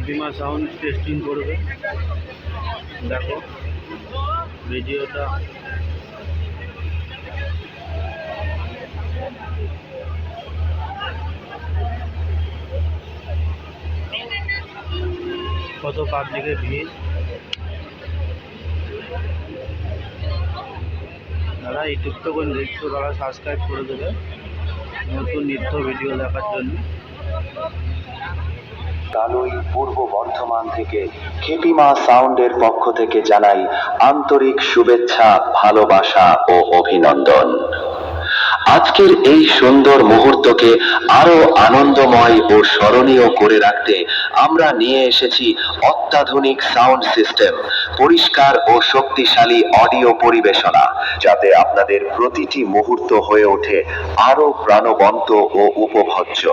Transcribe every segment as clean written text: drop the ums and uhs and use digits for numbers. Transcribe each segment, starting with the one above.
বিমা sound testing করবে। দেখো ভিডিওটা কত পাবলিকের ভিড়। যারা ইউটিউব থেকে দেখছো তারা সাবস্ক্রাইব করে দেবে নতুন নিত্য ভিডিও দেখার জন্য। কালুই পূর্ব বর্ধমান থেকে খেপিমা সাউন্ডের পক্ষ থেকে জানাই আন্তরিক শুভেচ্ছা, ভালোবাসা ও অভিনন্দন। আজকের এই সুন্দর মুহূর্তকে আরো আনন্দময় ও স্মরণীয় করে রাখতে আমরা নিয়ে এসেছি অত্যাধুনিক সাউন্ড সিস্টেম, পরিষ্কার ও শক্তিশালী অডিও পরিবেশনা, যাতে আপনাদের প্রতিটি মুহূর্ত হয়ে ওঠে আরো প্রাণবন্ত ও উপভোগ্য।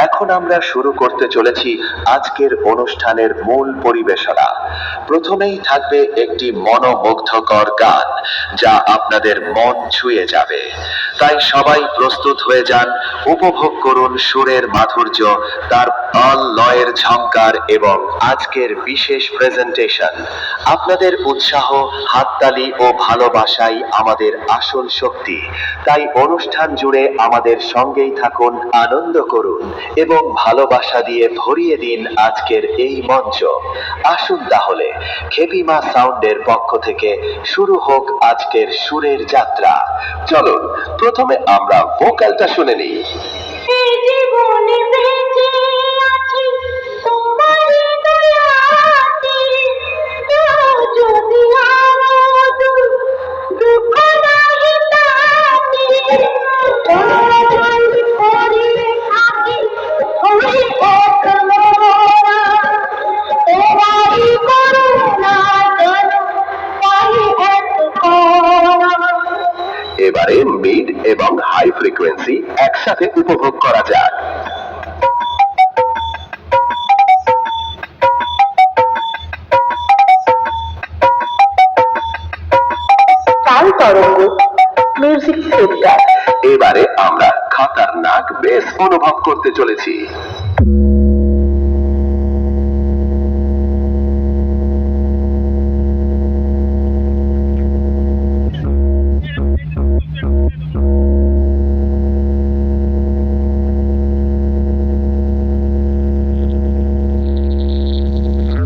এখন আমরা শুরু করতে চলেছি আজকের অনুষ্ঠানের মূল পরিবেশনা। প্রথমেই থাকবে একটি মনোমুগ্ধকর গান, যা আপনাদের মন ছুঁয়ে যাবে। তাই সবাই প্রস্তুত হয়ে যান, উপভোগ করুন সুরের মাধুর্য, তার তাল লয়ের ঝংকার এবং আজকের বিশেষ প্রেজেন্টেশন। আপনাদের উৎসাহ, হাততালি ও ভালোবাসাই আমাদের আসল শক্তি। তাই অনুষ্ঠান জুড়ে আমাদের সঙ্গেই থাকুন, আনন্দ করুন এবং ভালোবাসা দিয়ে ভরিয়ে দিন আজকের এই মঞ্চ। আসুন তাহলে খেপিমা সাউন্ডের পক্ষ থেকে শুরু হোক আজকের সুরের যাত্রা। চলুন প্রথমে আমরা ভোকালটা শুনে নিই। এবারে মিড এবং হাই ফ্রিকোয়েন্সি একসাথে উপভোগ করা যাক। তাল তরঙ্গ মিউজিক সেন্টার। এবারে আমরা খতরনাক বেস অনুভব করতে চলেছি।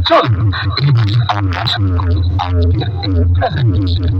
চলুন আমরা শুরু করি আজকের এই প্রেজেন্টেশন।